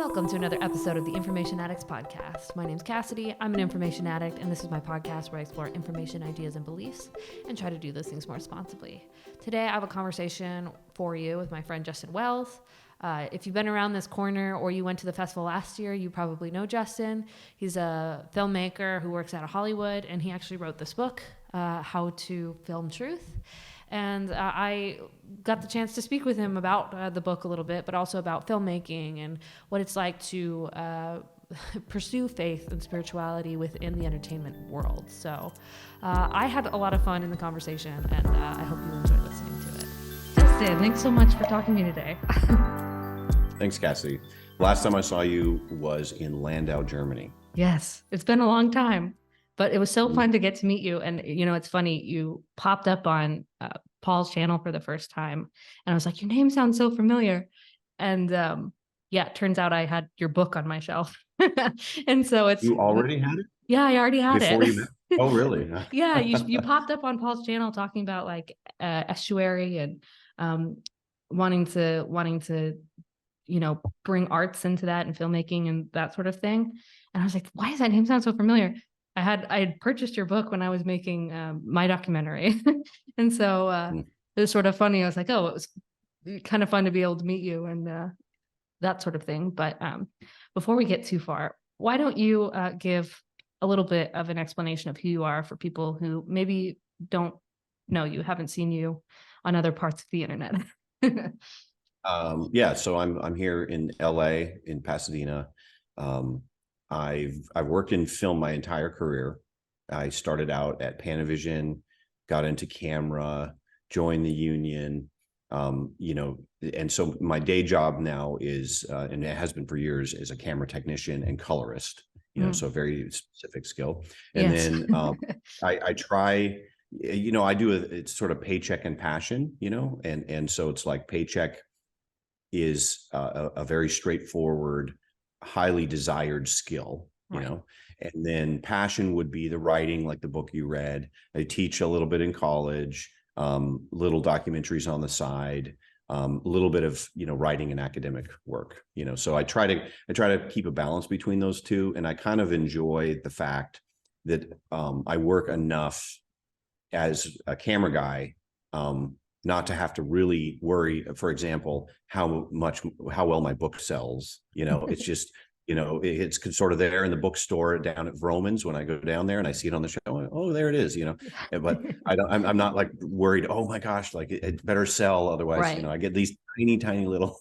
Welcome to another episode of the Information Addicts Podcast. My name's Cassidy. I'm an information addict, and this is my podcast where I explore information, ideas, and beliefs and try to do those things more responsibly. Today, I have a conversation for you with my friend Justin Wells. If you've been around this corner or you went to the festival last year, you probably know Justin. He's a filmmaker who works out of Hollywood, and he actually wrote this book, How to Film Truth. And I got the chance to speak with him about the book a little bit, but also about filmmaking and what it's like to pursue faith and spirituality within the entertainment world. So I had a lot of fun in the conversation, and I hope you enjoyed listening to it. Justin, thanks so much for talking to me today. Thanks, Cassidy. Last time I saw you was in Landau, Germany. Yes, it's been a long time. But it was so fun to get to meet you. And, you know, it's funny, you popped up on Paul's channel for the first time. And I was like, your name sounds so familiar. And yeah, it turns out I had your book on my shelf. And so it's... You already had it? Yeah, I already had Before it. You met? Oh, really? Yeah, you popped up on Paul's channel talking about like estuary and wanting to, you know, bring arts into that and filmmaking and that sort of thing. And I was like, why does that name sound so familiar? I had purchased your book when I was making my documentary. And so it was sort of funny. I was like, oh, it was kind of fun to be able to meet you and that sort of thing. But before we get too far, why don't you give a little bit of an explanation of who you are for people who maybe don't know you, haven't seen you on other parts of the internet? Yeah, so I'm here in LA, in Pasadena. I've worked in film my entire career. I started out at Panavision, got into camera, joined the union, you know, and so my day job now is, and it has been for years, is a camera technician and colorist, you know, so a very specific skill. And then I try, you know, I do it's sort of paycheck and passion, you know, and so it's like paycheck is a very straightforward, highly desired skill, you know, and then passion would be the writing, like the book you read. I teach a little bit in college, little documentaries on the side, a little bit of, you know, writing and academic work, you know, so I try to keep a balance between those two. And I kind of enjoy the fact that I work enough as a camera guy, not to have to really worry, for example, how well my book sells. You know, it's just, you know, it's sort of there in the bookstore down at Vroman's when I go down there and I see it on the show. Oh, there it is, you know, but I'm not like worried, oh my gosh, like it better sell. Otherwise, you know, I get these tiny little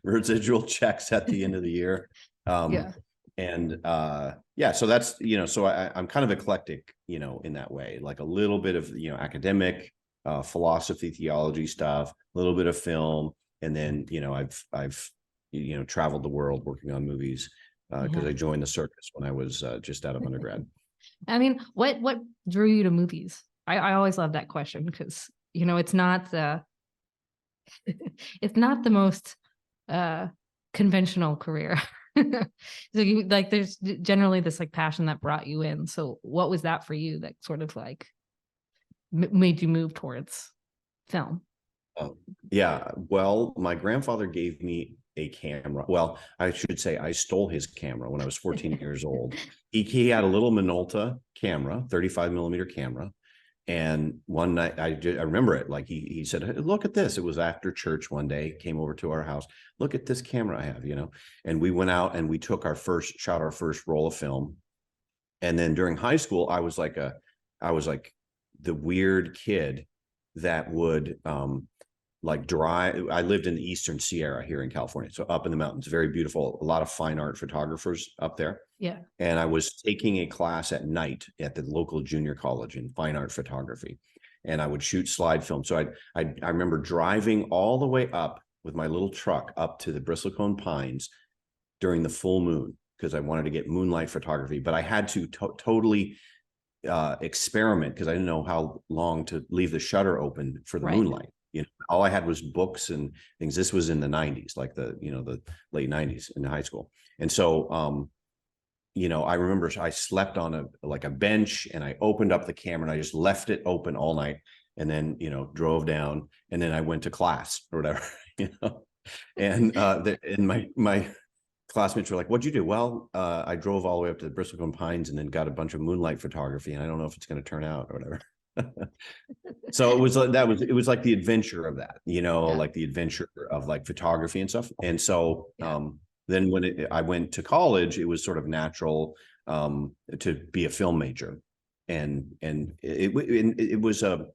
residual checks at the end of the year. And yeah, so that's, you know, so I'm kind of eclectic, you know, in that way, like a little bit of, you know, academic, philosophy, theology stuff, a little bit of film. And then, you know, I've, you know, traveled the world working on movies because I joined the circus when I was just out of undergrad. I mean, what drew you to movies? I always love that question because, you know, it's not the most conventional career. So you like, there's generally this like passion that brought you in. So what was that for you that sort of like made you move towards film? Yeah, well, my grandfather gave me a camera. Well, I should say I stole his camera when I was 14 years old. He had a little Minolta camera, 35 millimeter camera. And one night I remember it, like he said, hey, look at this. It was after church one day, came over to our house. Look at this camera I have, you know, and we went out and we took shot our first roll of film. And then during high school, I was like the weird kid that would like drive. I lived in the Eastern Sierra here in California, so up in the mountains, very beautiful, a lot of fine art photographers up there. Yeah. And I was taking a class at night at the local junior college in fine art photography, and I would shoot slide film. So I remember driving all the way up with my little truck up to the Bristlecone Pines during the full moon because I wanted to get moonlight photography, but I had to totally experiment because I didn't know how long to leave the shutter open for the moonlight. You know, all I had was books and things. This was in the 90s, like the late 90s in high school. And so, you know, I remember I slept on a bench and I opened up the camera and I just left it open all night and then, you know, drove down and then I went to class or whatever, you know, and my classmates were like, "What'd you do?" "Well, I drove all the way up to the Bristlecone Pines and then got a bunch of moonlight photography, and I don't know if it's going to turn out or whatever." So it was like it was like the adventure of that, Yeah. like the adventure of like photography and stuff. And so Yeah. then when I went to college, it was sort of natural to be a film major, and it was a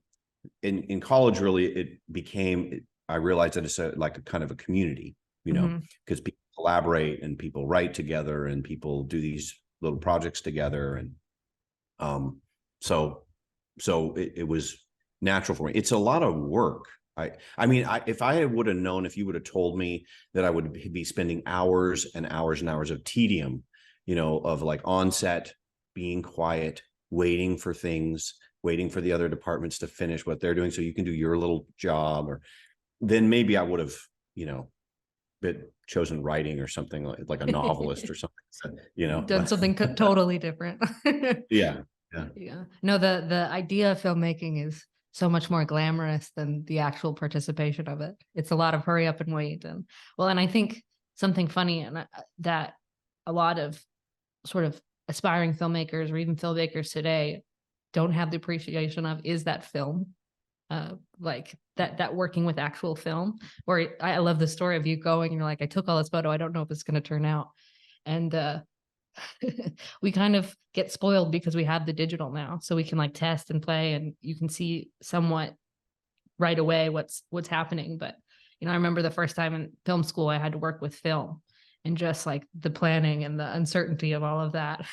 in college really it became, I realized that it's like a kind of a community, Hmm. because people collaborate and people write together and people do these little projects together, and um so it was natural for me. It's a lot of work. I mean, if I would have known, if you would have told me that I would be spending hours and hours and hours of tedium, of like on set, being quiet, waiting for things, waiting for the other departments to finish what they're doing so you can do your little job, or then maybe I would have, been chosen writing or something like a novelist or something, Done but something totally different. yeah, yeah, Yeah. No, the idea of filmmaking is so much more glamorous than the actual participation of it. It's a lot of hurry up and wait. And well, and I think something funny and that a lot of sort of aspiring filmmakers or even filmmakers today don't have the appreciation of is that film. Like that working with actual film, where I love the story of you going and you're like, I took all this photo, I don't know if it's going to turn out. And we kind of get spoiled because we have the digital now, so we can like test and play and you can see somewhat right away what's happening. But I remember the first time in film school I had to work with film, and just like the planning and the uncertainty of all of that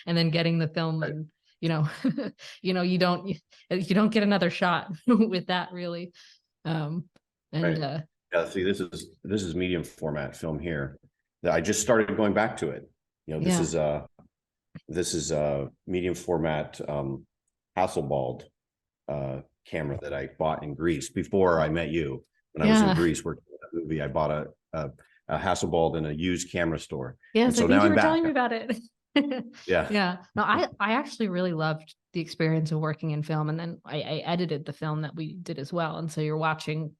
and then getting the film. right, And you know you don't get another shot with that really. um and right. Yeah, see, this is medium format film here. That I just started going back to it. This yeah, is medium format Hasselblad camera that I bought in Greece before I met you. When I was in yeah. Greece working on a movie, I bought a Hasselblad in a used camera store, and Yes, I so think now you I'm were back. telling me about it. Yeah, Yeah. No, I actually really loved the experience of working in film. And then I edited the film that we did as well. And so you're watching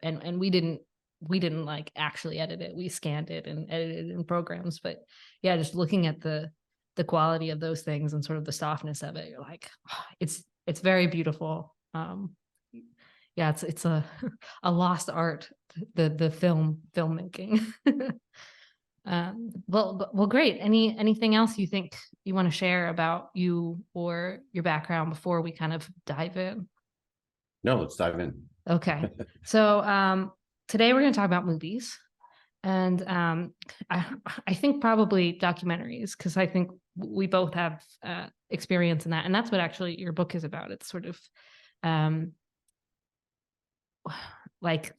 and we didn't like actually edit it. We scanned it and edited it in programs. But yeah, just looking at the quality of those things and sort of the softness of it, you're like, oh, it's very beautiful. Yeah, it's a a lost art, the filmmaking. Well, great. Anything else you think you want to share about you or your background before we kind of dive in? no, let's dive in. Okay. So today we're going to talk about movies, and I I think probably documentaries, because I think we both have experience in that, and that's what actually your book is about. It's sort of um, like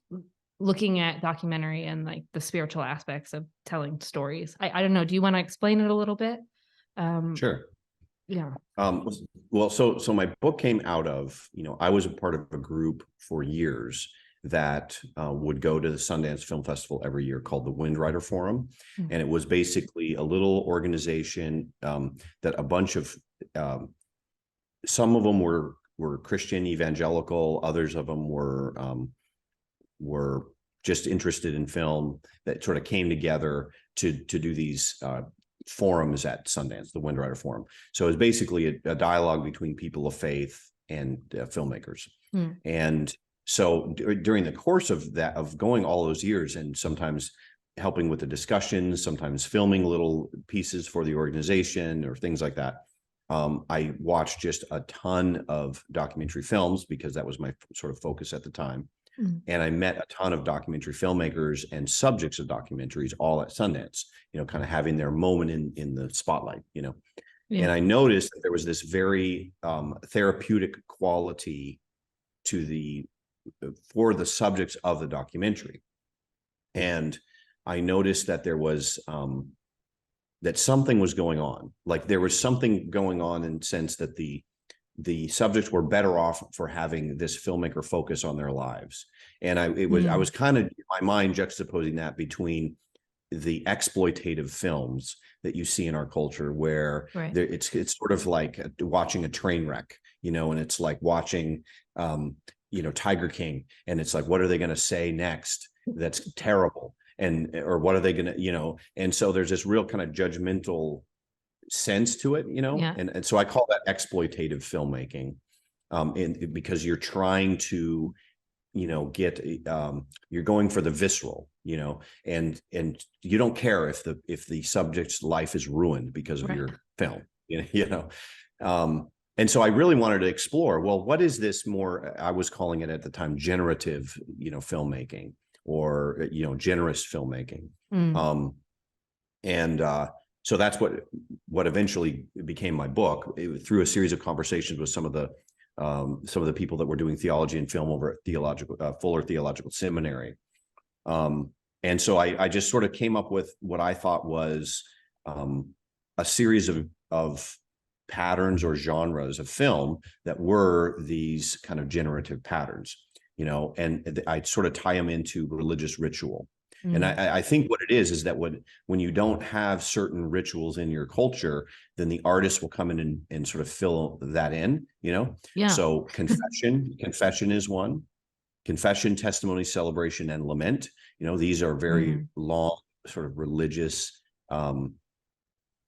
looking at documentary and like the spiritual aspects of telling stories. I don't know. Do you want to explain it a little bit? Um, Sure. yeah. Um, well, so my book came out of, I was a part of a group for years that would go to the Sundance Film Festival every year called the Wind Rider Forum. Mm. And it was basically a little organization that a bunch of, some of them were Christian evangelical, others of them were just interested in film, that sort of came together to do these forums at Sundance, the Wind Rider Forum. So it's basically a dialogue between people of faith and filmmakers. Mm. And so during the course of that, of going all those years, and sometimes helping with the discussions, sometimes filming little pieces for the organization or things like that, I watched just a ton of documentary films because that was my sort of focus at the time. Mm. And I met a ton of documentary filmmakers and subjects of documentaries all at Sundance, kind of having their moment in the spotlight, Yeah. and I noticed that there was this very therapeutic quality to for the subjects of the documentary. And I noticed that there was that something was going on. Like there was something going on in the sense that the subjects were better off for having this filmmaker focus on their lives. And I Mm. was kind of in my mind juxtaposing that between the exploitative films that you see in our culture, where Right. it's sort of like watching a train wreck, and it's like watching Tiger King, and it's like, what are they going to say next? That's terrible. or what are they going to, and so there's this real kind of judgmental sense to it, Yeah. and so I call that exploitative filmmaking, because you're trying to, get, you're going for the visceral, and you don't care if the subject's life is ruined because of Right. your film, and so I really wanted to explore, well, what is this more, I was calling it at the time, generative, filmmaking, or, generous filmmaking. Mm. And so that's what eventually became my book, through a series of conversations with some of the people that were doing theology and film over at Fuller Theological Seminary. And so I just sort of came up with what I thought was a series of patterns or genres of film that were these kind of generative patterns, and I sort of tie them into religious ritual. And Mm. I think what it is that when you don't have certain rituals in your culture, then the artist will come in and sort of fill that in, Yeah. So confession is one. Confession, testimony, celebration, and lament. These are very long sort of religious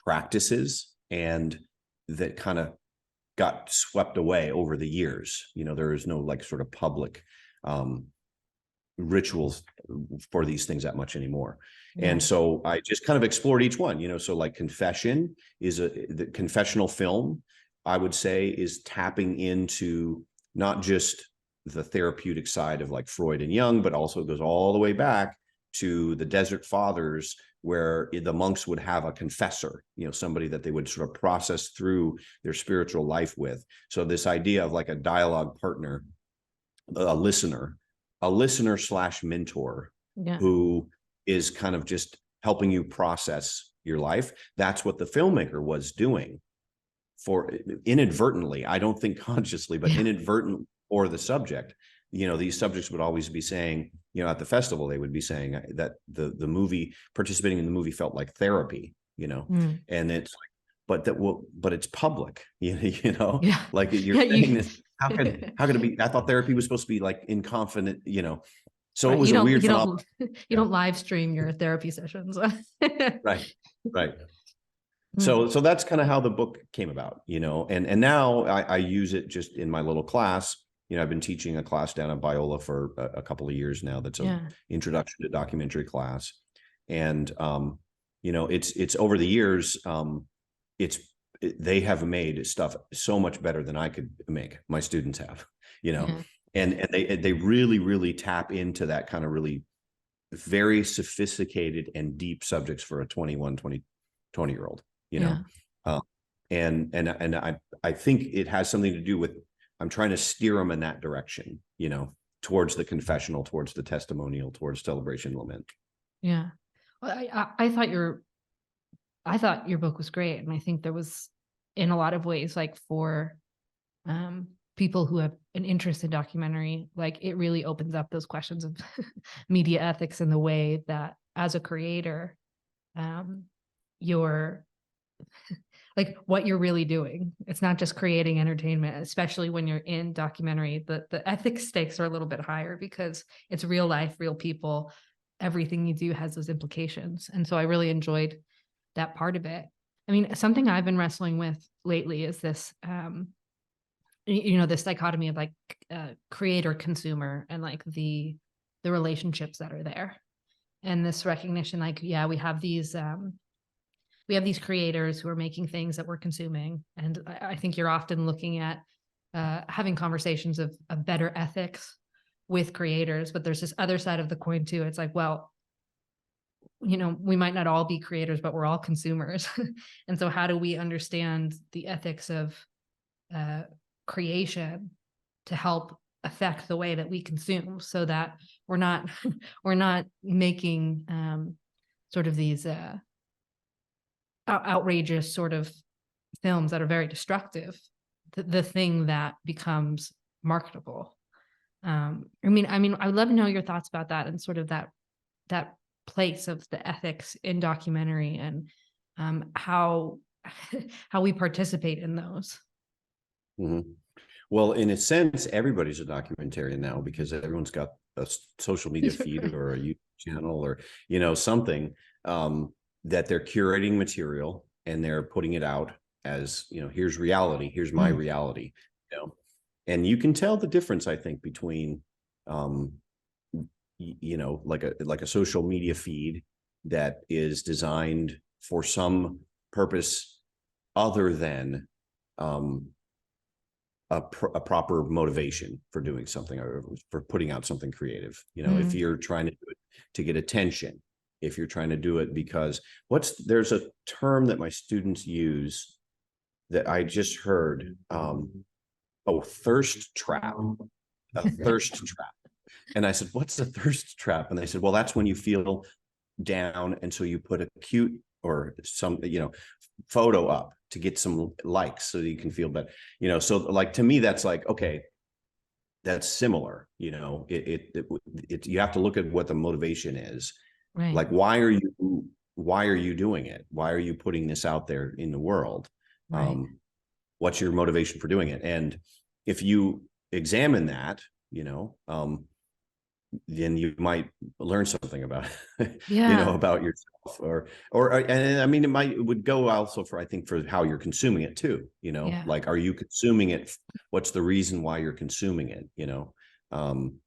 practices, and that kind of got swept away over the years. There is no like sort of public rituals for these things that much anymore. Yeah. And so I just kind of explored each one, so like confession is the confessional film, I would say, is tapping into not just the therapeutic side of like Freud and Jung, but also goes all the way back to the Desert Fathers, where the monks would have a confessor, somebody that they would sort of process through their spiritual life with. So this idea of like a dialogue partner, a listener / mentor, Yeah. who is kind of just helping you process your life. That's what the filmmaker was doing, for inadvertently, I don't think consciously, but inadvertently, or the subject. These subjects would always be saying, at the festival, they would be saying that the movie, participating in the movie, felt like therapy, Mm. and it's like, but it's public, Yeah. like you're Yeah. saying this. How could it be? I thought therapy was supposed to be like in confident, so it Right. was a weird You phenomenon. don't you don't live stream your therapy sessions. Right. Right. Mm. So that's kind of how the book came about, and now I use it just in my little class. I've been teaching a class down at Biola for a couple of years now. That's Yeah. an introduction to documentary class. And, it's over the years, they have made stuff so much better than I could make. My students have, Yeah. and they really, really tap into that kind of really very sophisticated and deep subjects for a 20-year-old, Yeah. and I think it has something to do with, I'm trying to steer them in that direction, towards the confessional, towards the testimonial, towards celebration, lament. Yeah. Well, I thought your book was great, and I think there was, in a lot of ways, like for people who have an interest in documentary, like it really opens up those questions of media ethics in the way that, as a creator, you're like what you're really doing. It's not just creating entertainment, especially when you're in documentary. The ethics stakes are a little bit higher because it's real life, real people. Everything you do has those implications. And so I really enjoyed that part of it. I mean, something I've been wrestling with lately is this, this dichotomy of like creator consumer and like the relationships that are there. And this recognition, like, yeah, we have these creators who are making things that we're consuming. And I think you're often looking at having conversations of better ethics with creators, but there's this other side of the coin too. It's like, well, we might not all be creators, but we're all consumers. And so how do we understand the ethics of creation to help affect the way that we consume, so that we're not we're not making sort of these outrageous sort of films that are very destructive, the thing that becomes marketable. I mean, I would love to know your thoughts about that, and sort of that place of the ethics in documentary, and how how we participate in those. Mm-hmm. Well, in a sense, everybody's a documentarian now, because everyone's got a social media feed or a YouTube channel or, something, that they're curating material and they're putting it out as, here's reality, here's my Mm. reality, and you can tell the difference, I think, between, um, like a social media feed that is designed for some purpose other than, um, a proper motivation for doing something or for putting out something creative. If Mm. you're trying to do it to get attention, if you're trying to do it because there's a term that my students use that I just heard, thirst trap, a thirst trap. And I said, what's a thirst trap? And they said, well, that's when you feel down. And so you put a cute or some, photo up to get some likes so that you can feel better. So like, to me, that's like, okay, that's similar. You have to look at what the motivation is. Right. Like, why are you doing it? Why are you putting this out there in the world? Right. What's your motivation for doing it? And if you examine that, then you might learn something about Yeah. about yourself, and I mean, it would go also for, I think, for how you're consuming it too, Yeah. like, are you consuming it? What's the reason why you're consuming it? Um,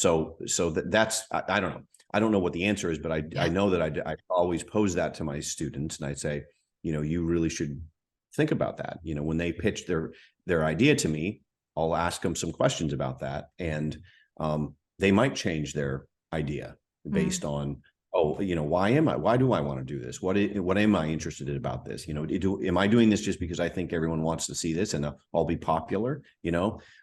that's, I don't know. I don't know what the answer is, but I Yeah. know that I always pose that to my students, and I say, you really should think about that. When they pitch their idea to me, I'll ask them some questions about that, and they might change their idea Mm. based on, why do I want to do this? What am I interested in about this? Am I doing this just because I think everyone wants to see this and I'll be popular?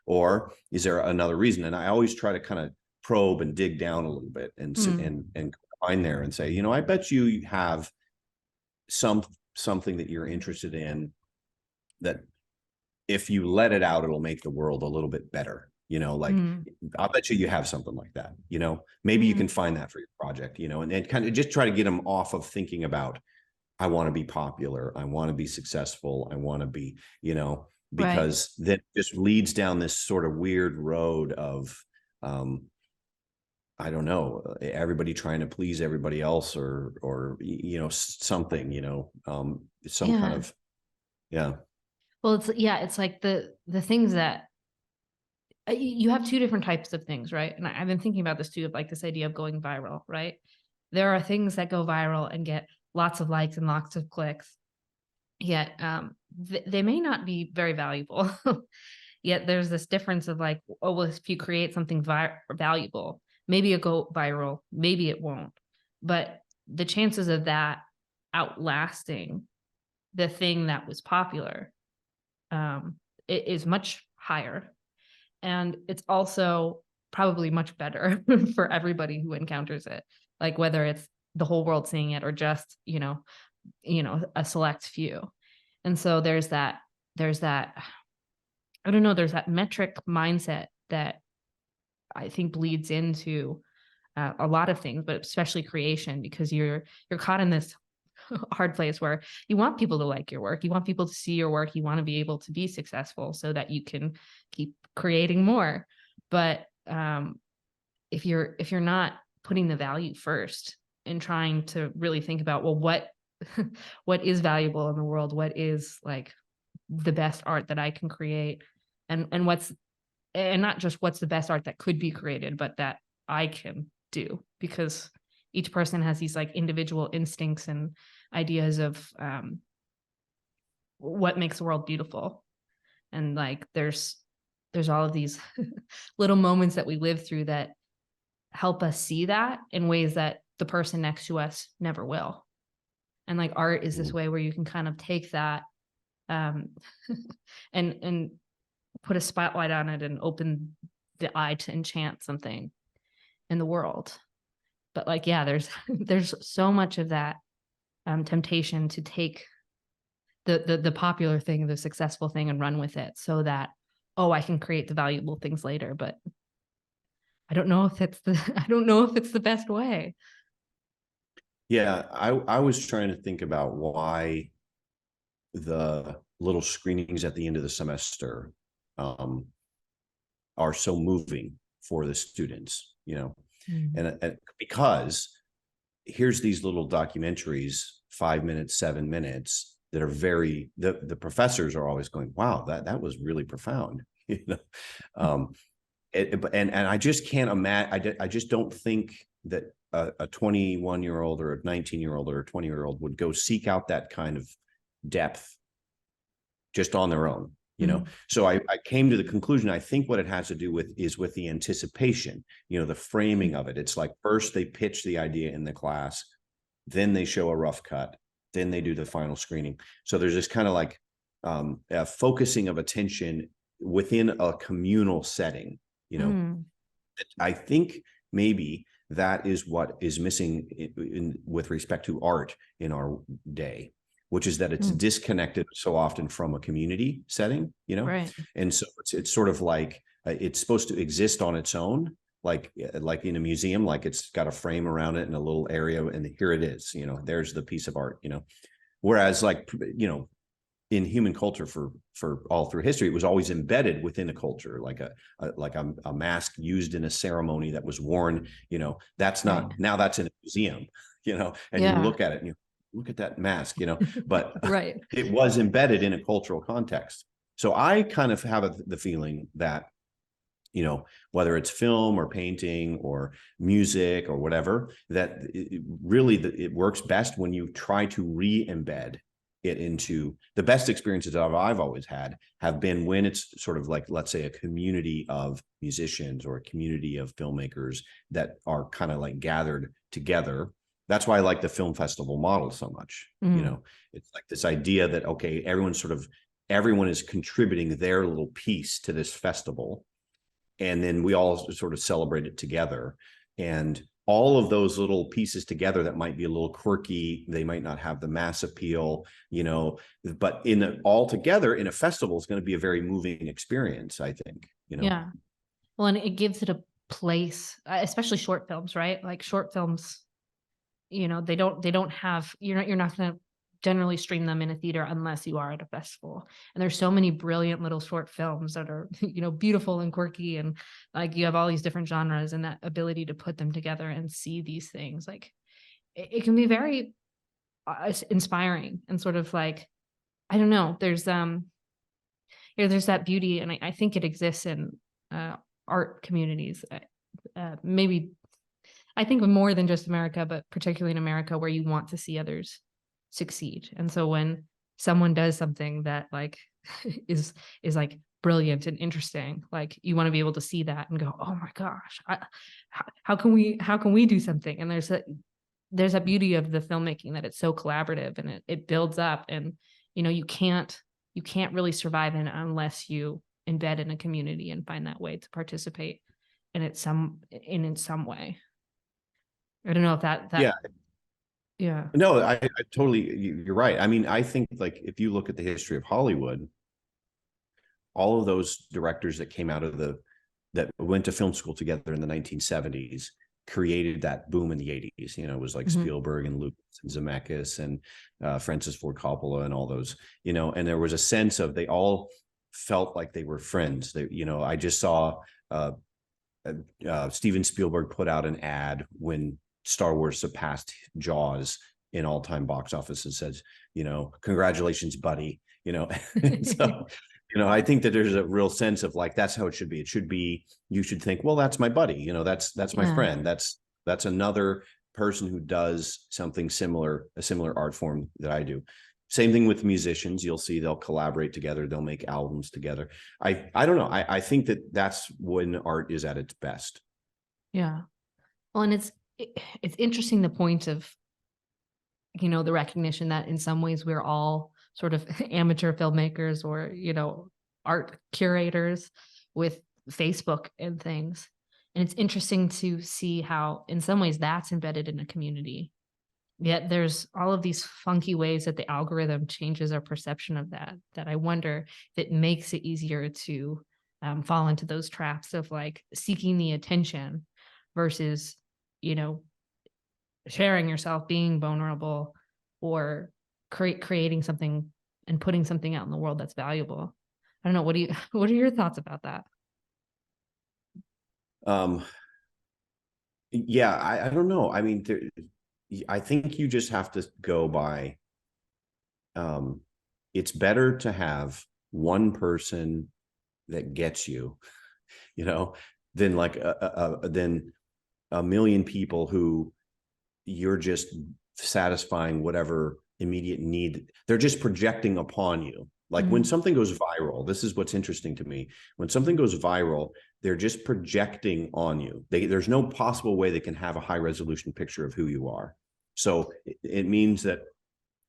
Or is there another reason? And I always try to kind of probe and dig down a little bit and sit Mm. and find there and say, I bet you have something that you're interested in that if you let it out, it'll make the world a little bit better. Like, Mm. I'll bet you have something like that. Maybe you Mm. can find that for your project, and kind of just try to get them off of thinking about, I want to be popular, I want to be successful, I want to be, Right. because that just leads down this sort of weird road of, um, I don't know, everybody trying to please everybody else, or something, some kind Yeah. of, yeah. Well, it's like the things that you have two different types of things, right? And I've been thinking about this too, of like this idea of going viral, right? There are things that go viral and get lots of likes and lots of clicks, yet they may not be very valuable. Yet there's this difference of like, oh, well, if you create something valuable, maybe it'll go viral, maybe it won't. But the chances of that outlasting the thing that was popular, um, it is much higher. And it's also probably much better for everybody who encounters it. Like whether it's the whole world seeing it or just, a select few. And so there's that, I don't know, there's that metric mindset that I think bleeds into a lot of things, but especially creation, because you're caught in this hard place where you want people to like your work, you want people to see your work, you want to be able to be successful so that you can keep creating more. But if you're not putting the value first and trying to really think about, well, what what is valuable in the world, what is like the best art that I can create, and what's, and not just what's the best art that could be created, but that I can do, because each person has these like individual instincts and ideas of what makes the world beautiful. And like there's all of these little moments that we live through that help us see that in ways that the person next to us never will. And like art is this way where you can kind of take that um and put a spotlight on it and open the eye to enchant something in the world. But like, yeah, there's there's so much of that temptation to take the popular thing, the successful thing, and run with it so that, oh, I can create the valuable things later. But I don't know if it's the I don't know if it's the best way. Yeah, I was trying to think about why the little screenings at the end of the semester, um, are so moving for the students. Mm. And because here's these little documentaries, 5 minutes, 7 minutes, that are the professors are always going, wow, that was really profound. um, and I just can't imagine. I just don't think that a 21-year-old or a 19-year-old or a 20-year-old would go seek out that kind of depth just on their own. So I came to the conclusion, I think what it has to do with is with the anticipation, the framing of it. It's like first they pitch the idea in the class, then they show a rough cut, then they do the final screening. So there's this kind of like a focusing of attention within a communal setting. I think maybe that is what is missing with respect to art in our day, which is that it's disconnected so often from a community setting, Right. and so it's sort of like it's supposed to exist on its own, like in a museum, like it's got a frame around it and a little area, and here it is, there's the piece of art, whereas like in human culture for all through history, it was always embedded within a culture, like a mask used in a ceremony that was worn, that's not Right. now that's in a museum, and you look at it and you look at that mask, but Right. it was embedded in a cultural context. So I kind of have the feeling that, whether it's film or painting or music or whatever, that it works best when you try to re-embed it into the best experiences that I've always had have been when it's sort of like, let's say, a community of musicians or a community of filmmakers that are kind of like gathered together. That's why I like the film festival model so much. It's like this idea that, okay, everyone is contributing their little piece to this festival, and then we all sort of celebrate it together. And all of those little pieces together that might be a little quirky, they might not have the mass appeal, but all together in a festival is going to be a very moving experience, I think. Yeah. Well, and it gives it a place, especially short films, right? Like short films, they don't have, you're not going to generally stream them in a theater unless you are at a festival. And there's so many brilliant little short films that are, beautiful and quirky, and like you have all these different genres, and that ability to put them together and see these things, like it can be very inspiring and sort of like, I don't know, there's there's that beauty, and I think it exists in art communities, maybe I think more than just America, but particularly in America, where you want to see others succeed. And so when someone does something that like is like brilliant and interesting, like you want to be able to see that and go, oh my gosh, how can we do something? And there's a beauty of the filmmaking, that it's so collaborative and it builds up, and you can't really survive in it unless you embed in a community and find that way to participate in some way. I don't know if that Yeah. Yeah. No, I totally, you're right. I mean, I think like if you look at the history of Hollywood, all of those directors that came out of that went to film school together in the 1970s created that boom in the 80s. It was like Spielberg and Lucas and Zemeckis and Francis Ford Coppola and all those, and there was a sense of, they all felt like they were friends. I just saw Steven Spielberg put out an ad when Star Wars surpassed Jaws in all-time box office and says, congratulations, buddy. So, I think that there's a real sense of like, that's how it should be. It should be, you should think, well, that's my buddy, that's my friend. That's another person who does something similar, a similar art form that I do. Same thing with musicians. You'll see they'll collaborate together. They'll make albums together. I don't know. I think that that's when art is at its best. Yeah. Well, and it's interesting, the point of, the recognition that in some ways we're all sort of amateur filmmakers or, art curators with Facebook and things. And it's interesting to see how in some ways that's embedded in a community. Yet there's all of these funky ways that the algorithm changes our perception of that I wonder if it makes it easier to fall into those traps of like seeking the attention versus, sharing yourself, being vulnerable, or creating something and putting something out in the world that's valuable. I don't know. What are your thoughts about that? Yeah, I don't know. I mean, I think you just have to go by, um, it's better to have one person that gets you, you know, than like than a million people who you're just satisfying whatever immediate need. They're just projecting upon you. Like when Mm-hmm. something goes viral, this is what's interesting to me. When something goes viral, they're just projecting on you. There's no possible way they can have a high resolution picture of who you are. So it means that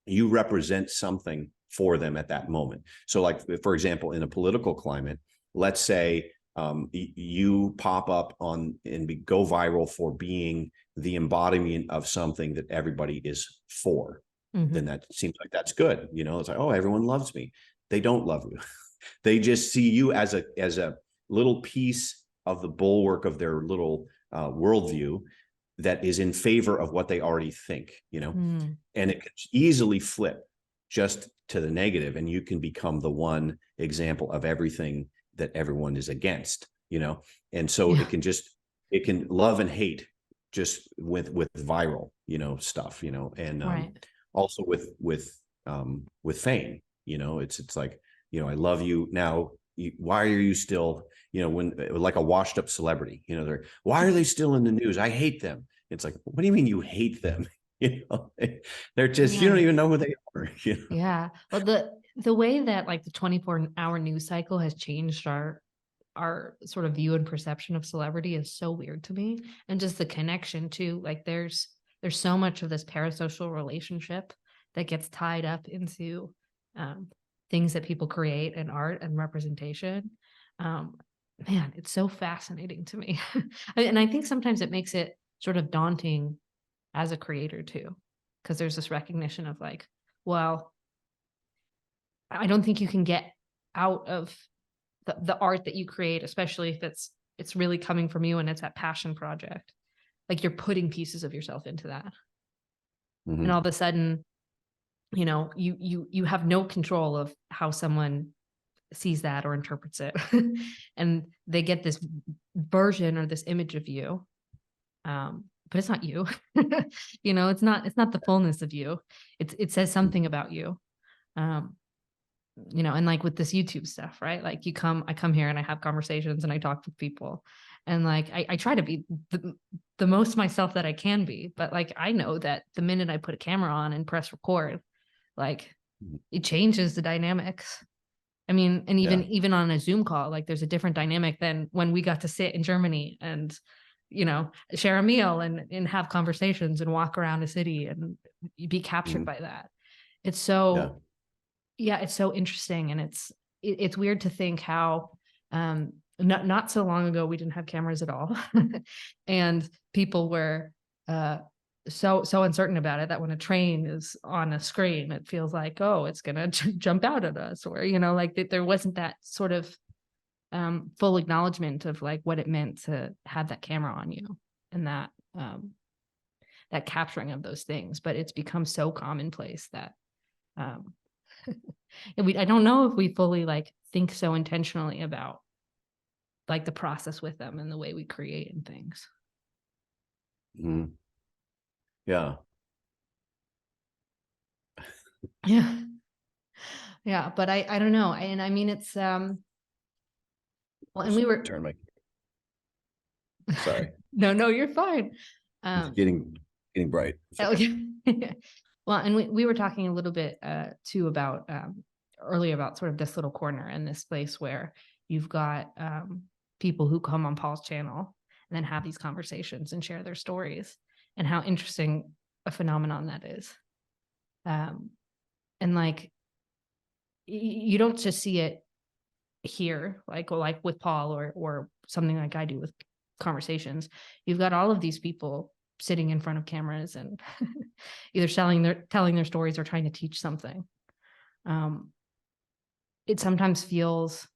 you represent something for them at that moment. So, like, for example, in a political climate, let's say you pop up on and go viral for being the embodiment of something that everybody is for, Mm-hmm. then that seems like that's good. You know, it's like, oh, everyone loves me. They don't love you. They just see you as a little piece of the bulwark of their little worldview that is in favor of what they already think, you know, Mm. and it can easily flip just to the negative, and you can become the one example of everything that everyone is against, you know. And so Yeah. it can love and hate just with viral, you know, stuff, you know. And Right. also with fame, you know, it's like, you know, I love you now. Why are you still, you know, when like a washed up celebrity, you know, why are they still in the news? I hate them. It's like, what do you mean you hate them? You know, they're just, you don't Yeah. even know who they are. You know? Yeah. Well, the way that like the 24-hour news cycle has changed our sort of view and perception of celebrity is so weird to me. And just the connection to like there's so much of this parasocial relationship that gets tied up into um, things that people create in art and representation. Um, Man, it's so fascinating to me. And I think sometimes it makes it sort of daunting as a creator too, because there's this recognition of like, well, I don't think you can get out of the art that you create, especially if it's really coming from you and it's that passion project. Like you're putting pieces of yourself into that. And all Mm-hmm. of a sudden, you have no control of how someone sees that or interprets it. And they get this version or this image of you. But it's not you. It's not the fullness of you. It says something about you. Um, and like with this YouTube stuff, right? Like I come here and I have conversations and I talk with people. And like I try to be the most myself that I can be. But like I know that the minute I put a camera on and press record, like it changes the dynamics. I mean, and Yeah. even on a Zoom call, like there's a different dynamic than when we got to sit in Germany and, share a meal and have conversations and walk around a city and be captured Mm-hmm. by that. It's Yeah. so Yeah, it's so interesting, and it's weird to think how not so long ago we didn't have cameras at all, and people were uh, so uncertain about it that when a train is on a screen, it feels like, oh, it's gonna jump out at us, or like there wasn't that sort of full acknowledgement of like what it meant to have that camera on you and that capturing of those things. But it's become so commonplace that um, I don't know if we fully like think so intentionally about like the process with them and the way we create and things. Mm-hmm. Yeah. Yeah. Yeah. But I don't know. And I mean, it's, well, and Just we were, turn my, sorry. no, you're fine. It's Um, getting bright. oh, Sorry. well, and we were talking a little bit too about earlier about sort of this little corner and this place where you've got people who come on Paul's channel and then have these conversations and share their stories and how interesting a phenomenon that is. Um, and like you don't just see it here, like with Paul or something like I do with conversations. You've got all of these people sitting in front of cameras and either telling their stories or trying to teach something. Um, it sometimes feels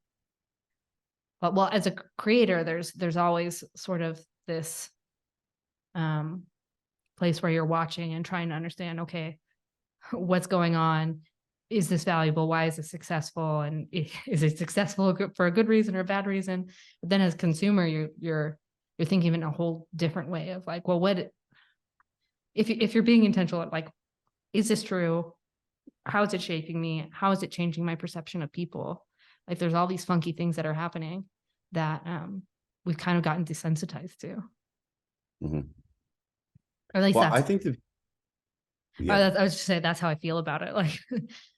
well as a creator, there's always sort of this um, place where you're watching and trying to understand, okay, what's going on, is this valuable, why is it successful, and is it successful for a good reason or a bad reason. But then as a consumer, you're you're thinking in a whole different way of like, well, what if you're being intentional, like, is this true? How is it shaping me? How is it changing my perception of people? Like there's all these funky things that are happening that we've kind of gotten desensitized to. Mhm. Or at least Well, that's I think that, yeah, I was just saying that's how I feel about it. Like,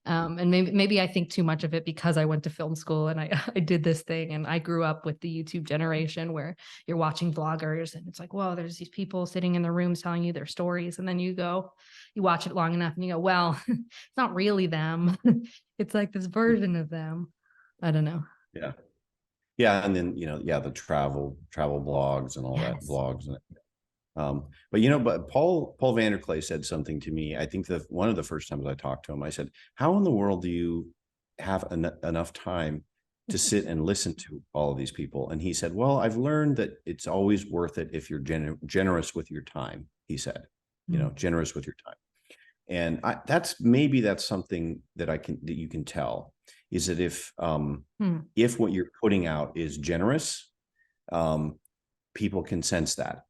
and maybe I think too much of it because I went to film school and I did this thing and I grew up with the YouTube generation where you're watching vloggers and it's like, whoa, there's these people sitting in their rooms telling you their stories, and then you watch it long enough and you go, well, it's not really them. It's like this version of them. I don't know. yeah, yeah. And then, yeah, the travel blogs and all that Yes. vlogs. But Paul Vanderklay said something to me. I think that one of the first times I talked to him, I said, "How in the world do you have enough time to sit and listen to all of these people?" And he said, "Well, I've learned that it's always worth it if you're generous with your time." He said, generous with your time. And that's something that you can tell, is that if what you're putting out is generous, people can sense that.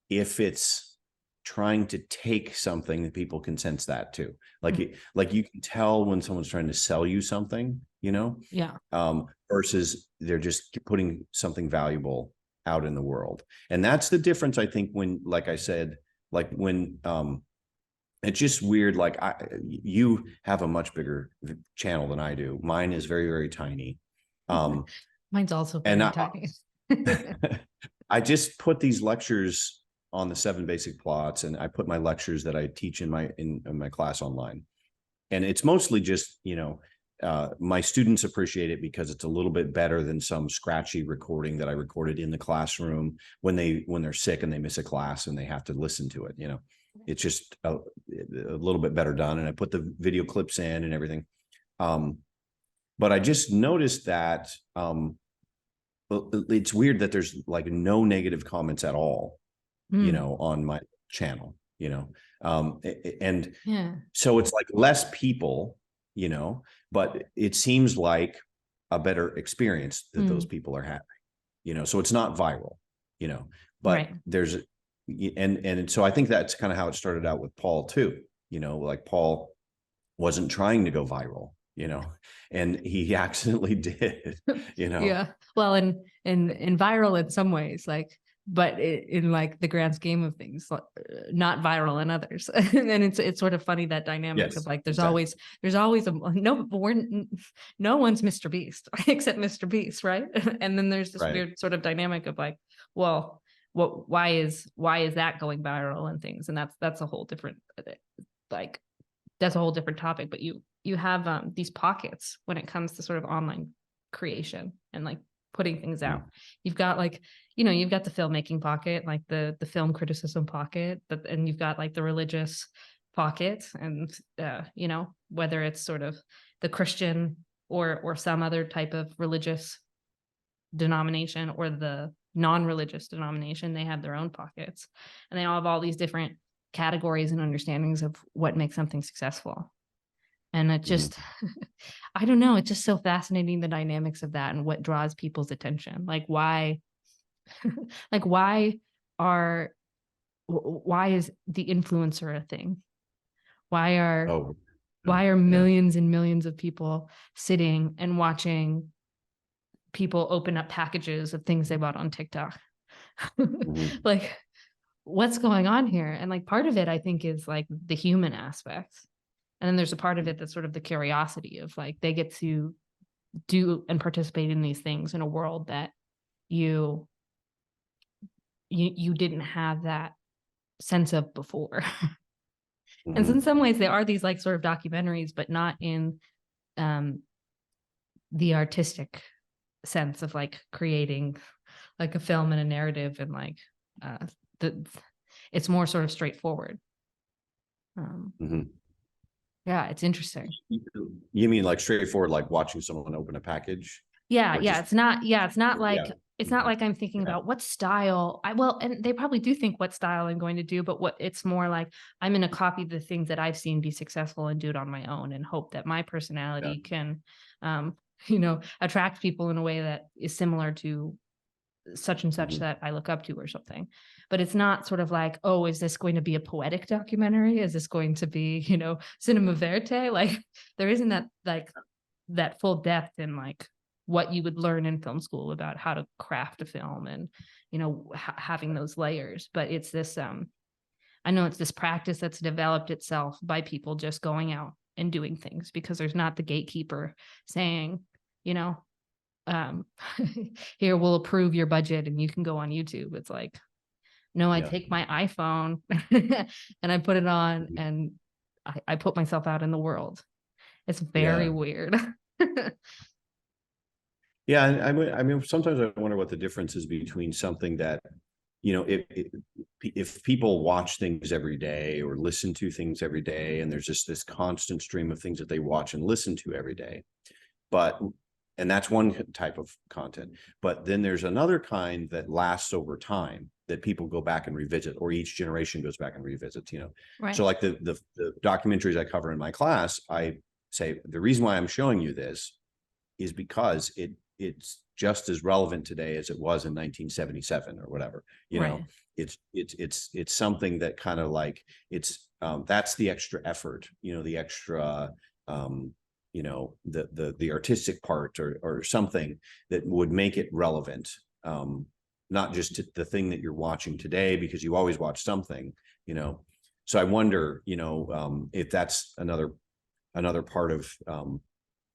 If it's trying to take something, that people can sense that too. Like you can tell when someone's trying to sell you something, Yeah. versus they're just putting something valuable out in the world. And that's the difference, I think, when, like I said, like when it's just weird. Like you have a much bigger channel than I do. Mine is very, very tiny. Mine's also And very tiny. I just put these lectures on the 7 basic plots, and I put my lectures that I teach in my class online. And it's mostly just, my students appreciate it because it's a little bit better than some scratchy recording that I recorded in the classroom when they're sick and they miss a class and they have to listen to it. It's just a little bit better done. And I put the video clips in and everything. But I just noticed that it's weird that there's like no negative comments at all, on my channel, and Yeah. so it's like less people, but it seems like a better experience that those people are having, so it's not viral, but Right. there's, and so I think that's kind of how it started out with Paul too, like Paul wasn't trying to go viral, and he accidentally did, Yeah. Well, and viral in some ways, like, but in like the grand scheme of things, not viral in others. And it's sort of funny, that dynamic of Yes, like, exactly. there's always no one's Mr. Beast except Mr. Beast, right? And then there's this Right. weird sort of dynamic of like, well, why is that going viral and things? And that's a whole different, like, that's a whole different topic. But you have these pockets when it comes to sort of online creation and like putting things out. You've got like, you've got the filmmaking pocket, like the film criticism pocket, and you've got like the religious pocket, and whether it's sort of the Christian or some other type of religious denomination or the non-religious denomination, they have their own pockets, and they all have all these different categories and understandings of what makes something successful. And it just, I don't know, it's just so fascinating, the dynamics of that and what draws people's attention. Like why, like why is the influencer a thing? Why are Oh, why are yeah. millions and millions of people sitting and watching people open up packages of things they bought on TikTok? Mhm. Like, what's going on here? And like part of it, I think, is like the human aspect. And then there's a part of it that's sort of the curiosity of like, they get to do and participate in these things in a world that you didn't have that sense of before. And so in some ways, there are these like sort of documentaries, but not in the artistic sense of like creating like a film and a narrative, and like the it's more sort of straightforward. Mhm. Yeah, it's interesting. You mean like straightforward, like watching someone open a package, Yeah, or just, it's not yeah, like, it's not like I'm thinking yeah, about what style and they probably do think what style I'm going to do, but what it's more like, I'm going to copy the things that I've seen be successful and do it on my own and hope that my yeah. personality can attract people in a way that is similar to such and such Mhm. that I look up to or something. But it's not sort of like, oh, is this going to be a poetic documentary? Is this going to be, cinema verite? Like there isn't that like that full depth in like what you would learn in film school about how to craft a film and, having those layers. But it's this, I know it's this practice that's developed itself by people just going out and doing things because there's not the gatekeeper saying, you know, um, here we'll approve your budget and you can go on YouTube. It's like, no, I Yeah. take my iPhone and I put it on Mhm. and I put myself out in the world. It's very Yeah. weird. Yeah. And I mean, sometimes I wonder what the difference is between something that, if people watch things every day or listen to things every day, and there's just this constant stream of things that they watch and listen to every day, but and that's one type of content. But then there's another kind that lasts over time that people go back and revisit, or each generation goes back and revisits. So Right. like the documentaries I cover in my class, I say the reason why I'm showing you this is because it's just as relevant today as it was in 1977 or whatever. Right. It's something that kind of like that's the extra effort, the extra the artistic part or something that would make it relevant, not just to the thing that you're watching today, because you always watch something. So I wonder, if that's another part of,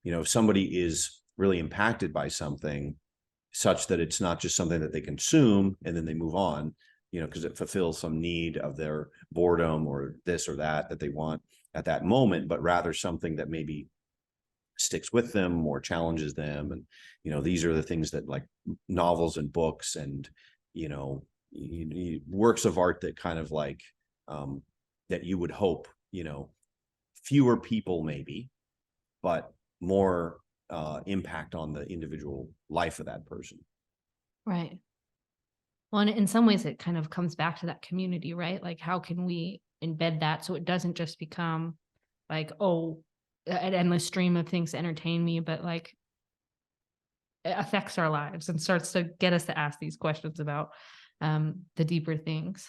if somebody is really impacted by something such that it's not just something that they consume and then they move on, because it fulfills some need of their boredom or this or that they want at that moment, but rather something that maybe sticks with them or challenges them. And these are the things that, like, novels and books and works of art that kind of like, that you would hope fewer people maybe, but more impact on the individual life of that person. Right. Well, and in some ways, it kind of comes back to that community, right? Like, how can we embed that so it doesn't just become like, oh, an endless stream of things to entertain me, but like it affects our lives and starts to get us to ask these questions about the deeper things.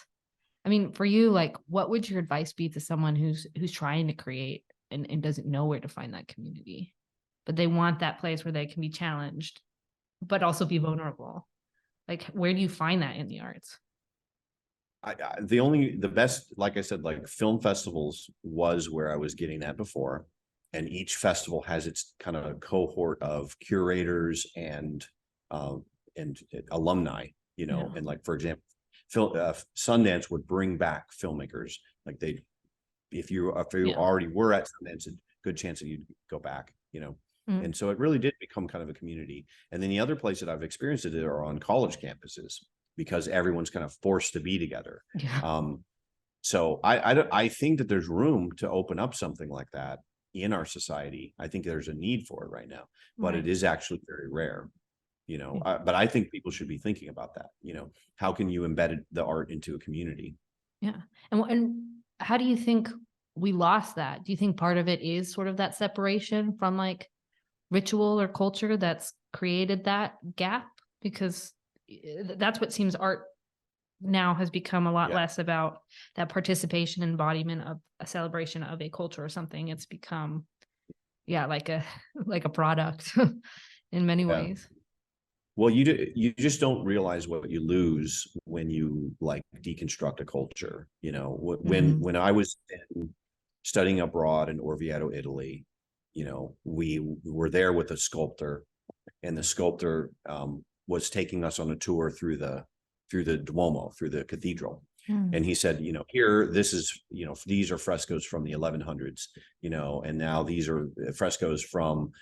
I mean, for you, like, what would your advice be to someone who's trying to create and doesn't know where to find that community, but they want that place where they can be challenged, but also be vulnerable? Like, where do you find that in the arts? The best, like I said, like film festivals was where I was getting that before. And each festival has its kind of cohort of curators uh, and alumni, Yeah. and like, for example, Sundance would bring back filmmakers. Like if you Yeah. already were at Sundance, a good chance that you'd go back. Mm. And so it really did become kind of a community. And then the other place that I've experienced it are on college campuses, because everyone's kind of forced to be together. Yeah. So I think that there's room to open up something like that in our society. I think there's a need for it right now, but Right. it is actually very rare. Yeah. But I think people should be thinking about that. How can you embed the art into a community? Yeah. And how do you think we lost that? Do you think part of it is sort of that separation from like ritual or culture that's created that gap? Because that's what seems art now has become a lot Yeah, less about that participation embodiment of a celebration of a culture or something. It's become, yeah, like a like a product in many yeah. ways. Well, you just don't realize what you lose when you like deconstruct a culture. When I was studying abroad in Orvieto, Italy, we were there with a sculptor, and the sculptor was taking us on a tour through the Duomo, through the cathedral. Mm. And he said, here, this is, these are frescoes from the 1100s, and now these are frescoes from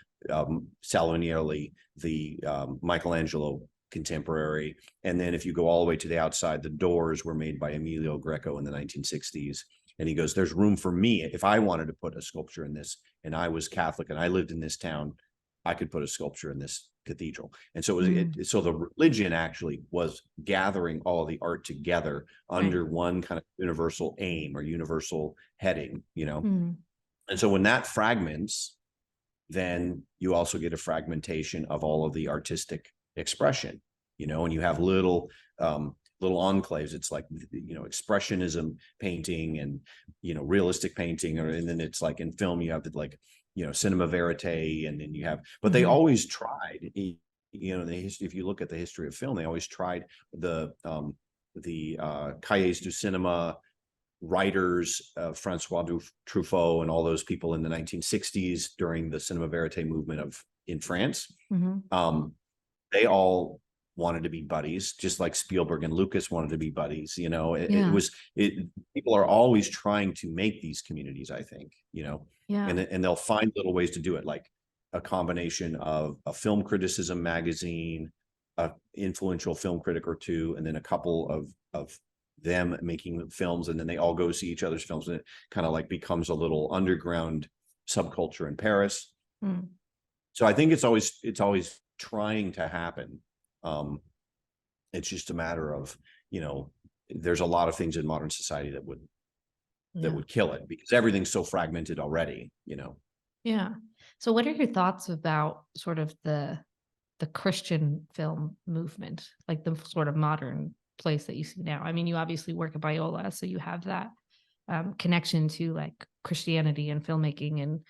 Salvinieri, the Michelangelo contemporary. And then if you go all the way to the outside, the doors were made by Emilio Greco in the 1960s. And he goes, there's room for me. If I wanted to put a sculpture in this, and I was Catholic and I lived in this town, I could put a sculpture in this cathedral. And so so the religion actually was gathering all of the art together Right. under one kind of universal aim or universal heading. Mm. And so when that fragments, then you also get a fragmentation of all of the artistic expression. and you have little enclaves. It's like, expressionism painting and, realistic painting, and then it's like in film, you have the like, cinema verite, and then you have, but they always tried, if you look at the history of film, they always tried the cahiers du cinema writers, Francois Truffaut and all those people in the 1960s during the cinema verite movement in France. They all wanted to be buddies, just like Spielberg and Lucas wanted to be buddies. People are always trying to make these communities, I think, and they'll find little ways to do it, like a combination of a film criticism magazine, a influential film critic or two, and then a couple of them making films, and then they all go see each other's films, and it kind of like becomes a little underground subculture in Paris. So I think it's always trying to happen. It's just a matter of, there's a lot of things in modern society that would kill it, because everything's so fragmented already, Yeah. So what are your thoughts about sort of the Christian film movement, like the sort of modern place that you see now? I mean, you obviously work at Biola, so you have that connection to like Christianity and filmmaking, and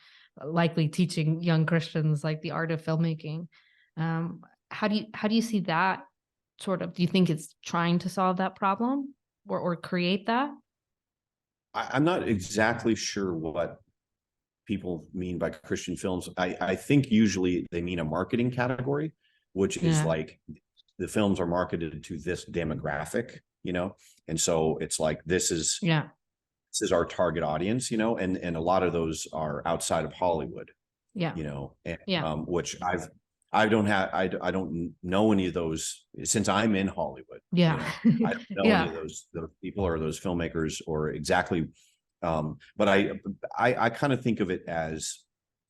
likely teaching young Christians like the art of filmmaking. How do you see that sort of? Do you think it's trying to solve that problem or create that? I'm not exactly sure what people mean by Christian films. I think usually they mean a marketing category, which is like the films are marketed to this demographic, and so it's like this is our target audience, and a lot of those are outside of Hollywood, and which I don't know any of those since I'm in Hollywood. I don't know any of those people or those filmmakers or exactly. But I kind of think of it as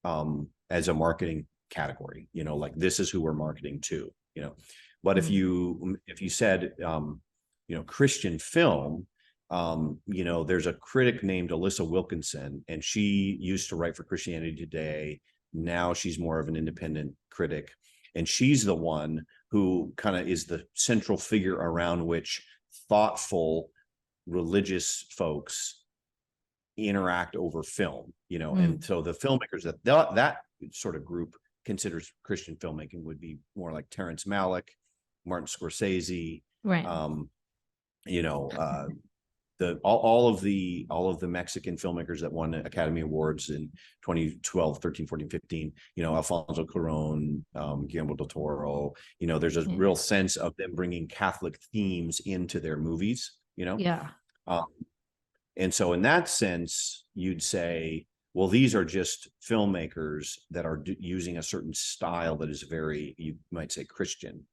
a marketing category, like this is who we're marketing to, But if you said, Christian film, there's a critic named Alyssa Wilkinson, and she used to write for Christianity Today. Now she's more of an independent critic, and she's the one who kind of is the central figure around which thoughtful religious folks interact over film, and so the filmmakers that sort of group considers Christian filmmaking would be more like Terrence Malick, Martin Scorsese, right? All of the Mexican filmmakers that won Academy Awards in 2012, 13, 14, 15, Alfonso Cuarón, Guillermo del Toro, there's a real sense of them bringing Catholic themes into their movies, and so in that sense, you'd say, well, these are just filmmakers that are using a certain style that is very, you might say, Christian,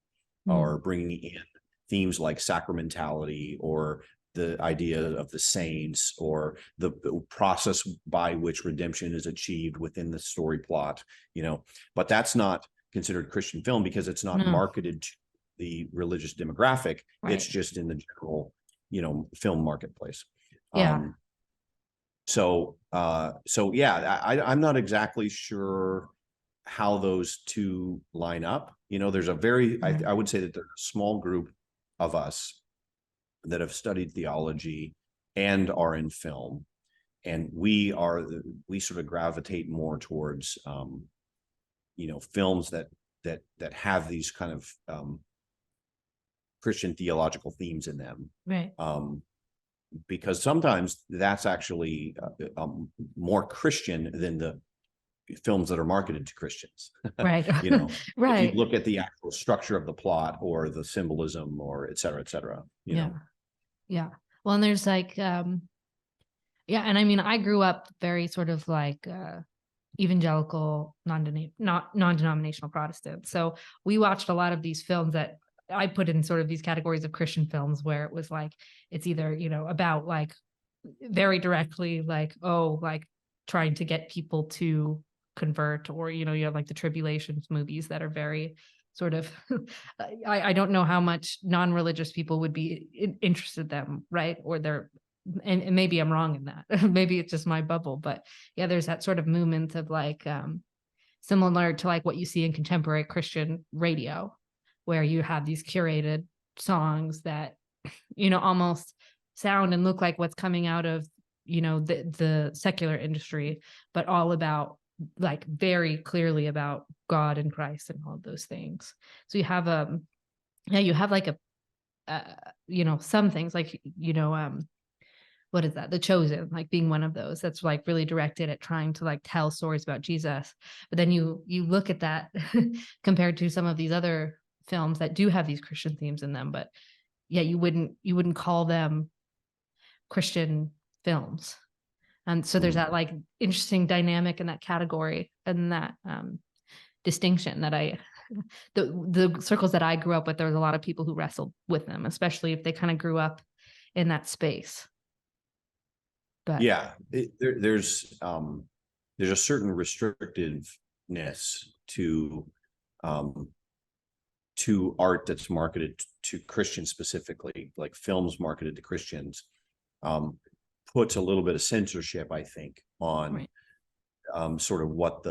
or bringing in themes like sacramentality, or the idea of the saints, or the process by which redemption is achieved within the story plot, but that's not considered Christian film because it's not marketed to the religious demographic. It's just in the general, film marketplace. So I'm not exactly sure how those two line up. There's a very, I would say that there's a small group of us that have studied theology and are in film, and we sort of gravitate more towards films that have these kind of Christian theological themes in them, right? Because sometimes that's actually more Christian than the films that are marketed to Christians. Right. If you look at the actual structure of the plot or the symbolism or et cetera, know. Yeah. Well, and there's like, and I mean, I grew up very sort of like evangelical, non-denominational Protestant. So we watched a lot of these films that I put in sort of these categories of Christian films, where it was like, it's either, about like very directly, like, like trying to get people to convert, or, you have like the tribulations movies that are very sort of, I don't know how much non-religious people would be interested in them, right? Or they're, and maybe I'm wrong in that. Maybe it's just my bubble, but there's that sort of movement of like, similar to like what you see in contemporary Christian radio, where you have these curated songs that, almost sound and look like what's coming out of, the secular industry, but all about, like, very clearly about God and Christ and all of those things. So you have like some things like, what is that? The Chosen, like being one of those that's like really directed at trying to like tell stories about Jesus. But then you look at that compared to some of these other films that do have these Christian themes in them, but yeah, you wouldn't call them Christian films. And so there's that like interesting dynamic in that category and that distinction that the circles that I grew up with, there was a lot of people who wrestled with them, especially if they kind of grew up in that space. But Yeah, there's a certain restrictiveness um, to art that's marketed to Christians specifically, like films marketed to Christians, puts a little bit of censorship, I think, on right. Sort of what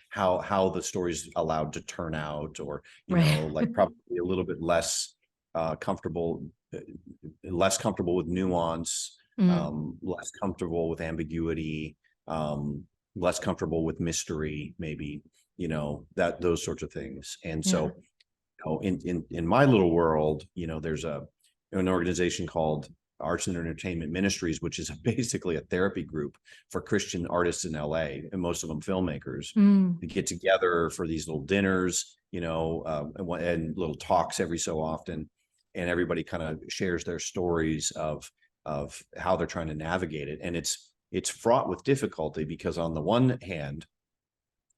how the story's allowed to turn out, or Right. like probably a little bit less comfortable with nuance, less comfortable with ambiguity, less comfortable with mystery, maybe, that those sorts of things. And Yeah. so, in my little world, there's an organization called Arts and Entertainment Ministries, which is basically a therapy group for Christian artists in LA, and most of them filmmakers, to get together for these little dinners, and little talks every so often, and everybody kind of shares their stories of how they're trying to navigate it. And it's fraught with difficulty because on the one hand,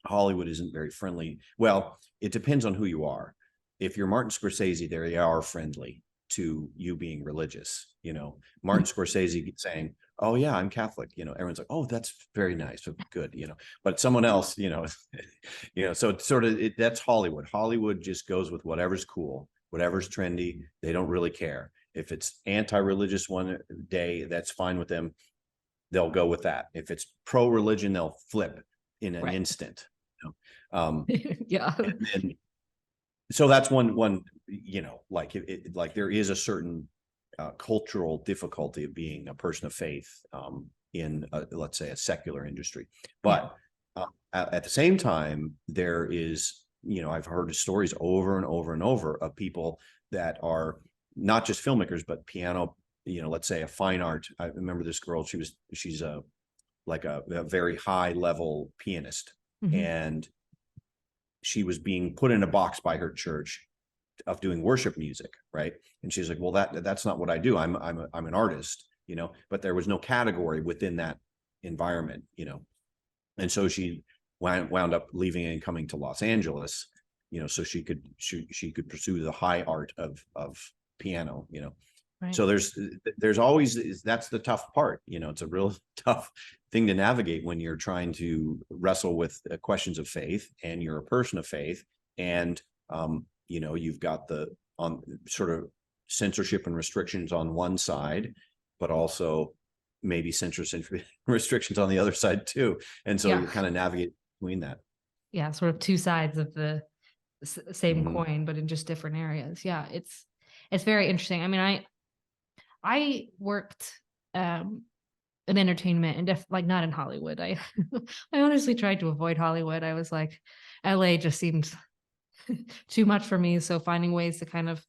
Hollywood isn't very friendly. Well, it depends on who you are. If you're Martin Scorsese, they are friendly to you being religious. Martin Scorsese saying, "Oh yeah, I'm Catholic." Everyone's like, "Oh, that's very nice, good." But someone else, so it's sort of that's Hollywood. Hollywood just goes with whatever's cool, whatever's trendy. They don't really care. If it's anti-religious one day, that's fine with them. They'll go with that. If it's pro-religion, they'll flip in an Right. instant. Yeah. And so that's one, like like there is a certain cultural difficulty of being a person of faith in let's say a secular industry. But at the same time, there is, I've heard stories over and over and over of people that are not just filmmakers, but piano, let's say a fine art. I remember this girl, she's a very high level pianist. And she was being put in a box by her church of doing worship music, right? And she's like, "Well, that's not what I do. I'm an artist, But there was no category within that environment, And so she wound up leaving and coming to Los Angeles, so she could pursue the high art of piano, Right. So there's always, that's the tough part, it's a real tough thing to navigate when you're trying to wrestle with questions of faith and you're a person of faith, and you've got the on sort of censorship and restrictions on one side, but also maybe censorship restrictions on the other side too, and so you're kind of navigating between that. Yeah, sort of two sides of the same coin, but in just different areas. Yeah, it's very interesting. I mean, I worked in entertainment and like not in Hollywood. I I honestly tried to avoid Hollywood. I was like, LA just seemed too much for me. So finding ways to kind of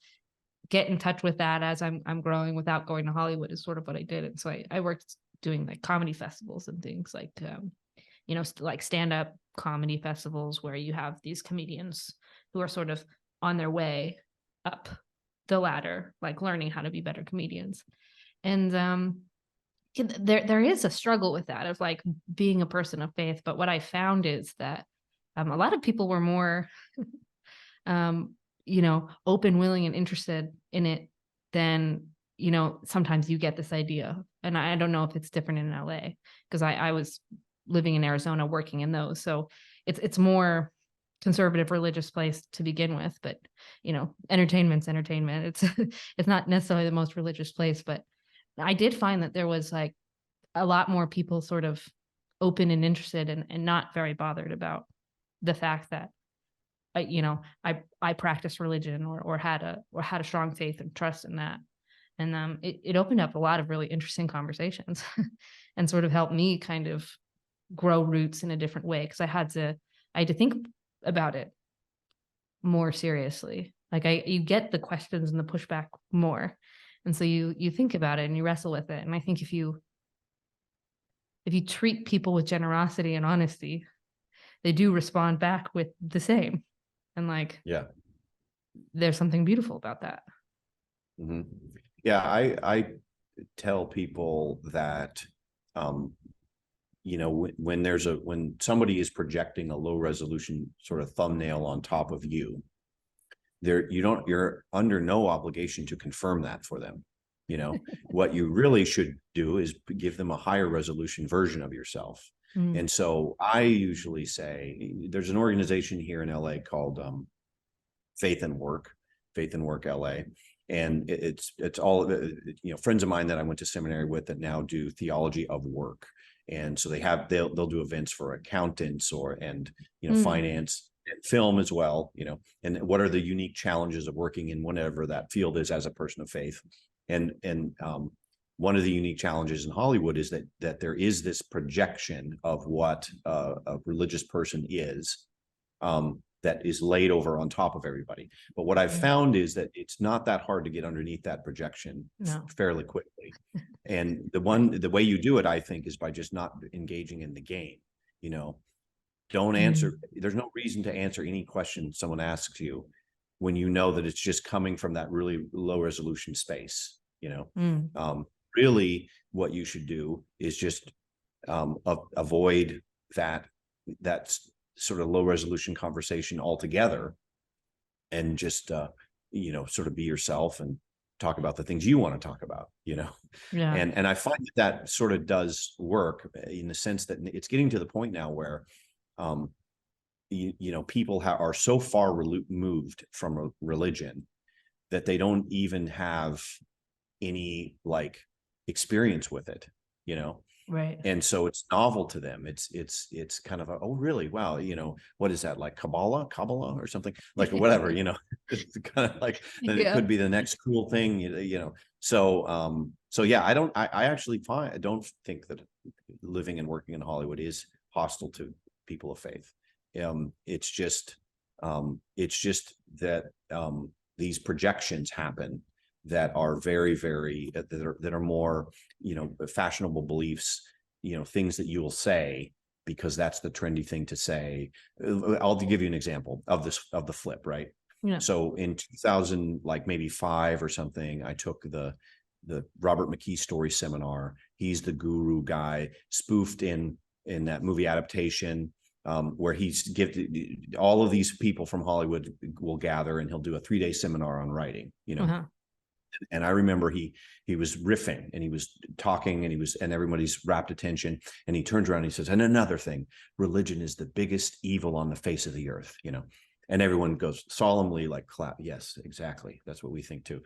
get in touch with that as I'm growing without going to Hollywood is sort of what I did. And so I worked doing like comedy festivals and things like like stand-up comedy festivals where you have these comedians who are sort of on their way up the ladder, like learning how to be better comedians. And there is a struggle with that of like being a person of faith. But what I found is that a lot of people were more open, willing, and interested in it than, sometimes you get this idea. And I don't know if it's different in LA because I was living in Arizona working in those. So it's more conservative religious place to begin with, but entertainment's entertainment. It's not necessarily the most religious place, but I did find that there was like a lot more people sort of open and interested and not very bothered about the fact that I practiced religion or had a strong faith and trust in that. And it opened up a lot of really interesting conversations and sort of helped me kind of grow roots in a different way, because I had to think about it more seriously. Like you get the questions and the pushback more. And so you think about it and you wrestle with it. And I think if you treat people with generosity and honesty, they do respond back with the same. And like, Yeah. there's something beautiful about that. Mm-hmm. Yeah. I tell people that, when somebody is projecting a low resolution sort of thumbnail on top of you, you're under no obligation to confirm that for them. What you really should do is give them a higher resolution version of yourself. Mm. And so I usually say, there's an organization here in LA called Faith and Work LA. And it's all, friends of mine that I went to seminary with that now do theology of work. And so they'll do events for accountants finance and film as well, and what are the unique challenges of working in whatever that field is as a person of faith. And one of the unique challenges in Hollywood is that there is this projection of what a religious person is, that is laid over on top of everybody. But what I've found is that it's not that hard to get underneath that projection fairly quickly. And the way you do it, I think, is by just not engaging in the game. Don't answer. There's no reason to answer any question someone asks you when you know that it's just coming from that really low resolution space. Really what you should do is just avoid that sort of low resolution conversation altogether, and just sort of be yourself and talk about the things you want to talk about. Yeah. And I find that sort of does work, in the sense that it's getting to the point now where people are so far removed from religion that they don't even have any experience with it, Right. and so it's novel to them. It's kind of oh really, wow, what is that, like Kabbalah or something, like whatever, it's kind of like it could be the next cool thing, so yeah, I actually I don't think that living and working in Hollywood is hostile to people of faith. It's just that these projections happen that are very, very that are more fashionable beliefs, things that you will say because that's the trendy thing to say. I'll give you an example of the flip, right? Yeah. So in 2000, maybe 5 or something, I took the Robert McKee story seminar. He's the guru guy, spoofed in that movie adaptation, where he's all of these people from Hollywood will gather, and he'll do a 3-day seminar on writing, And I remember he was riffing, and he was talking, and everybody's rapt attention, and he turns around and he says, and another thing, religion is the biggest evil on the face of the earth, and everyone goes solemnly, clap. Yes, exactly. That's what we think too,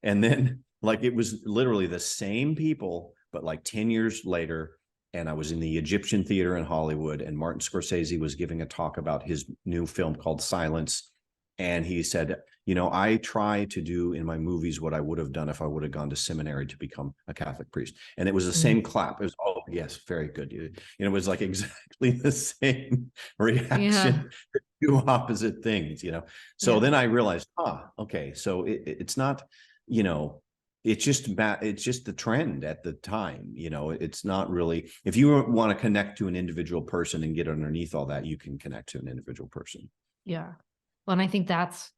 and then it was literally the same people, but 10 years later, and I was in the Egyptian Theater in Hollywood, and Martin Scorsese was giving a talk about his new film called Silence. And he said, I try to do in my movies what I would have done if I would have gone to seminary to become a Catholic priest. And it was the same clap. It was, oh, yes, very good. It was exactly the same reaction, two opposite things, So then I realized, okay, so it's not, it's just the trend at the time. It's not really, if you want to connect to an individual person and get underneath all that, you can connect to an individual person. Yeah. Well, and I think that's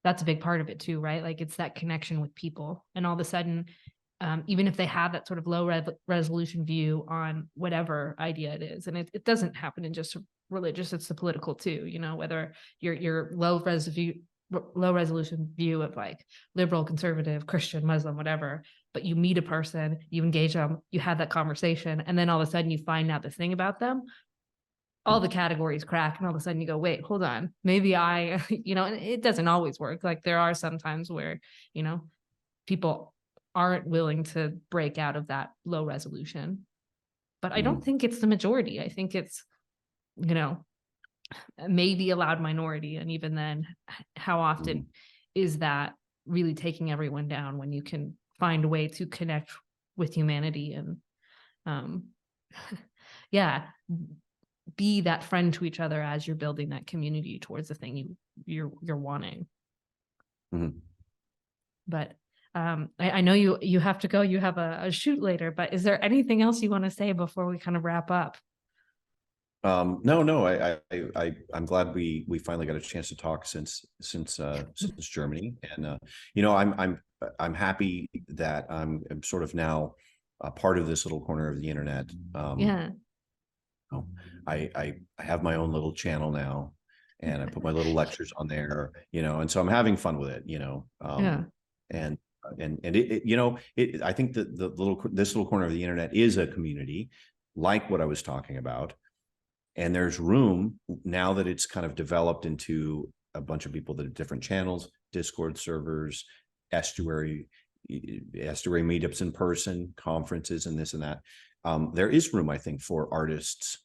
a big part of it too, right? It's that connection with people, and all of a sudden, even if they have that sort of low resolution view on whatever idea it is, and it doesn't happen in just religious, it's the political too, whether your low resolution view of liberal, conservative, Christian, Muslim, whatever, but you meet a person, you engage them, you have that conversation, and then all of a sudden you find out this thing about them, all the categories crack, and all of a sudden you go, wait, hold on, maybe and it doesn't always work. There are some times where, people aren't willing to break out of that low resolution, but I don't think it's the majority. I think it's, maybe a loud minority. And even then, how often Mm. is that really taking everyone down when you can find a way to connect with humanity and, um, yeah, be that friend to each other as you're building that community towards the thing you're wanting. Mhm. But I know you have to go. You have a shoot later. But is there anything else you want to say before we kind of wrap up? No, I'm glad we finally got a chance to talk since Germany, and I'm happy that I'm sort of now a part of this little corner of the internet. Yeah, Oh, I have my own little channel now, and I put my little lectures on there, and so I'm having fun with it, yeah, and I think that this little corner of the internet is a community, like what I was talking about, and there's room now that it's kind of developed into a bunch of people that have different channels, Discord servers, estuary meetups in person, conferences, and this and that. There is room, I think, for artists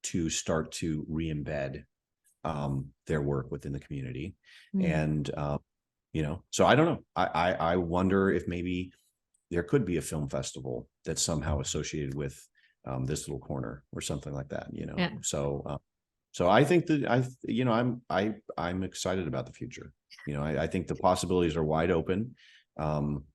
to start to re-embed their work within the community. mm, And so I don't know. I wonder if maybe there could be a film festival that's somehow associated with this little corner or something like that. yeah, So I think that I'm excited about the future. I think the possibilities are wide open.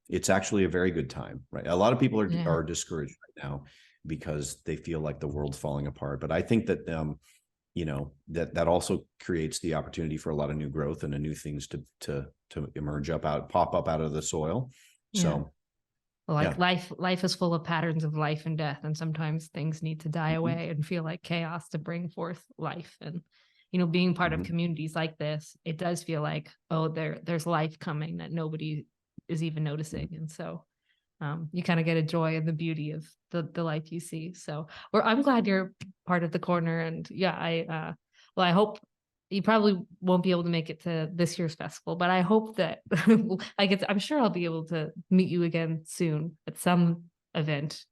It's actually a very good time, right? A lot of people yeah, are discouraged right now because they feel like the world's falling apart. But I think that that also creates the opportunity for a lot of new growth and new things to emerge pop up out of the soil. yeah. So Like yeah. life is full of patterns of life and death, and sometimes things need to die Mhm. away and feel like chaos to bring forth life. And being part of Mhm. communities like this, it does feel like, oh, there's life coming that nobody is even Mhm. noticing. And so you kind of get a joy in the beauty of the life you see. So I'm glad you're part of the corner. And yeah, I hope you probably won't be able to make it to this year's festival, but I hope that I'm sure I'll be able to meet you again soon at some event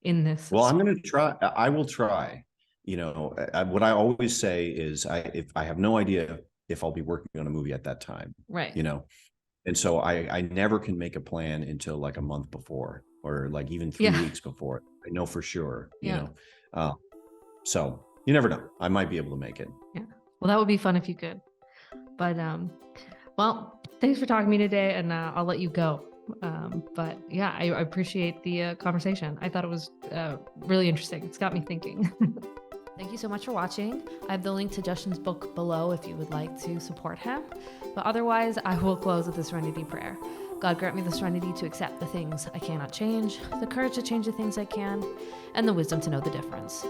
in this. Well, I'm going to try. I will try. What I always say is, if I have no idea if I'll be working on a movie at that time, Right. you know, and so I never can make a plan until like a month before, or like even 3 weeks Yeah. before. I know for sure. Yeah. Uh, so you never know. I might be able to make it. Yeah. Well, that would be fun if you could. But well, thanks for talking to me today, and I'll let you go. But yeah, I appreciate the conversation. I thought it was really interesting. It's got me thinking. Thank you so much for watching. I have the link to Justin's book below if you would like to support him. But otherwise, I will close with the Serenity Prayer. God, grant me the serenity to accept the things I cannot change, the courage to change the things I can, and the wisdom to know the difference.